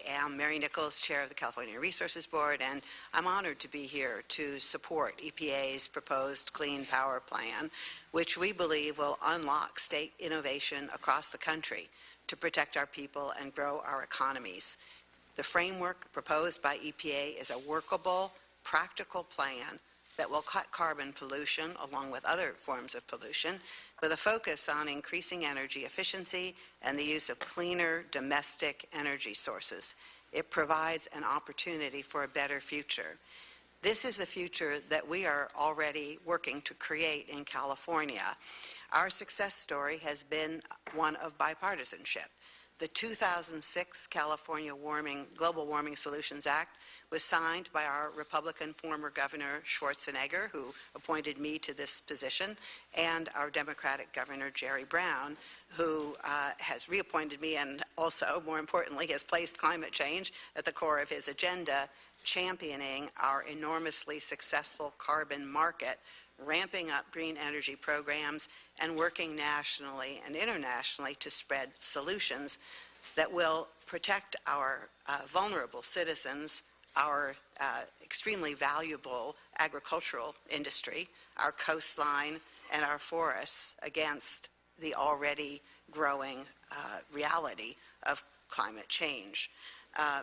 am Mary Nichols, Chair of the California Resources Board, and I'm honored to be here to support EPA's proposed Clean Power Plan, which we believe will unlock state innovation across the country to protect our people and grow our economies. The framework proposed by EPA is a workable, practical plan that will cut carbon pollution along with other forms of pollution with a focus on increasing energy efficiency and the use of cleaner domestic energy sources. It provides an opportunity for a better future. This is the future that we are already working to create in California. Our success story has been one of bipartisanship. The 2006 California Global Warming Solutions Act was signed by our Republican former Governor Schwarzenegger, who appointed me to this position, and our Democratic Governor Jerry Brown, who has reappointed me and also, more importantly, has placed climate change at the core of his agenda, championing our enormously successful carbon market, ramping up green energy programs, and working nationally and internationally to spread solutions that will protect our vulnerable citizens, our extremely valuable agricultural industry, our coastline, and our forests against the already growing reality of climate change.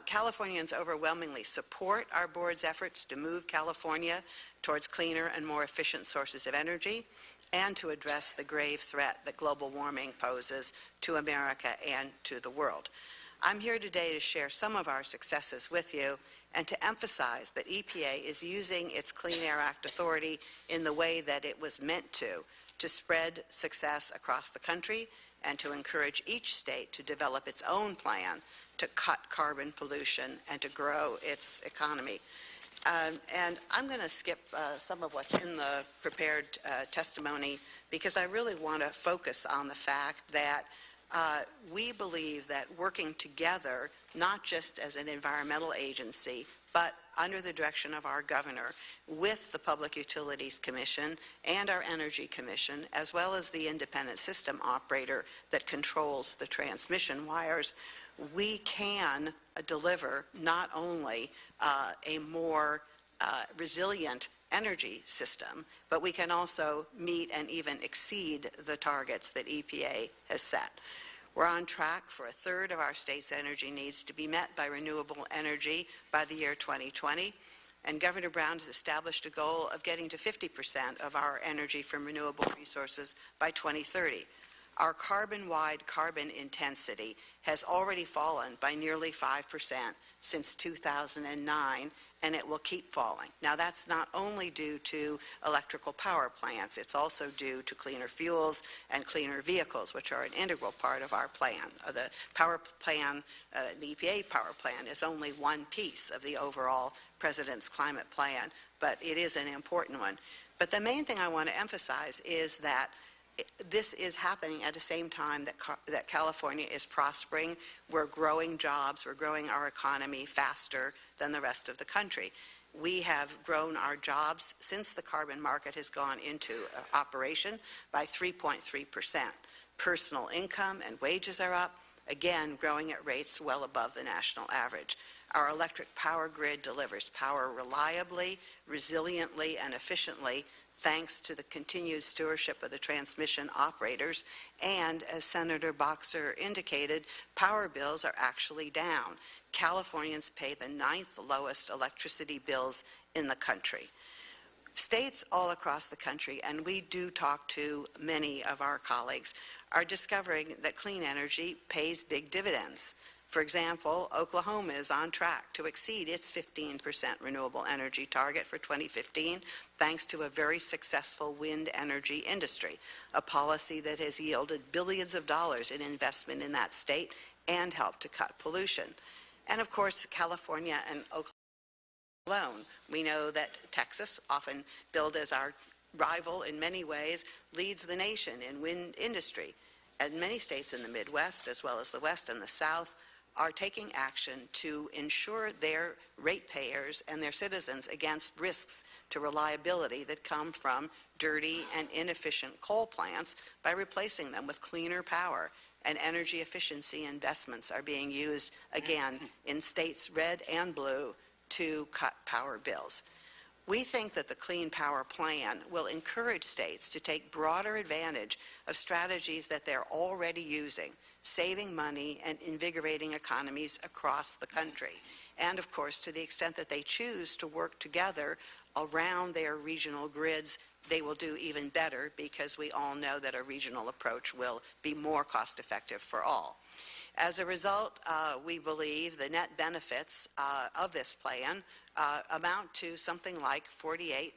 Californians overwhelmingly support our board's efforts to move California towards cleaner and more efficient sources of energy and to address the grave threat that global warming poses to America and to the world. I'm here today to share some of our successes with you and to emphasize that EPA is using its Clean Air Act authority in the way that it was meant to spread success across the country and to encourage each state to develop its own plan to cut carbon pollution and to grow its economy. And I'm going to skip some of what's in the prepared testimony because I really want to focus on the fact that we believe that working together, not just as an environmental agency, but under the direction of our governor, with the Public Utilities Commission and our Energy Commission, as well as the independent system operator that controls the transmission wires, we can deliver not only a more resilient energy system, but we can also meet and even exceed the targets that EPA has set. We're on track for a third of our state's energy needs to be met by renewable energy by the year 2020, and Governor Brown has established a goal of getting to 50% of our energy from renewable resources by 2030. Our carbon-wide carbon intensity has already fallen by nearly 5% since 2009, and it will keep falling. Now, that's not only due to electrical power plants, it's also due to cleaner fuels and cleaner vehicles, which are an integral part of our plan. The power plan, the EPA power plan is only one piece of the overall President's climate plan, but it is an important one. But the main thing I want to emphasize is that this is happening at the same time that California is prospering. We're growing jobs, we're growing our economy faster than the rest of the country. We have grown our jobs since the carbon market has gone into operation by 3.3%. Personal income and wages are up, again growing at rates well above the national average. Our electric power grid delivers power reliably, resiliently, and efficiently thanks to the continued stewardship of the transmission operators, and as Senator Boxer indicated, power bills are actually down. Californians pay the 9th lowest electricity bills in the country. States all across the country, and we do talk to many of our colleagues, are discovering that clean energy pays big dividends. For example, Oklahoma is on track to exceed its 15% renewable energy target for 2015 thanks to a very successful wind energy industry, a policy that has yielded billions of dollars in investment in that state and helped to cut pollution. And of course, California and Oklahoma alone. We know that Texas, often billed as our rival in many ways, leads the nation in wind industry. And many states in the Midwest, as well as the West and the South, are taking action to ensure their ratepayers and their citizens against risks to reliability that come from dirty and inefficient coal plants by replacing them with cleaner power and energy efficiency investments are being used, again, in states red and blue to cut power bills. We think that the Clean Power Plan will encourage states to take broader advantage of strategies that they're already using, saving money and invigorating economies across the country. And of course, to the extent that they choose to work together around their regional grids, they will do even better, because we all know that a regional approach will be more cost effective for all. As a result, we believe the net benefits of this plan amount to something like $48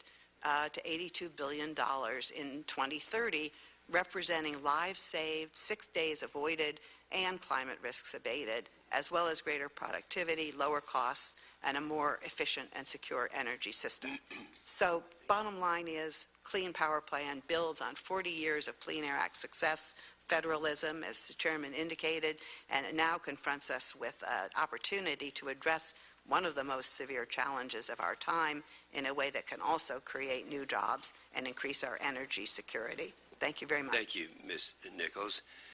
to $82 billion in 2030, representing lives saved, 6 days avoided, and climate risks abated, as well as greater productivity, lower costs, and a more efficient and secure energy system. So bottom line is, Clean Power Plan builds on 40 years of Clean Air Act success, federalism, as the chairman indicated, and it now confronts us with an opportunity to address one of the most severe challenges of our time in a way that can also create new jobs and increase our energy security. Thank you very much. Thank you, Ms. Nichols.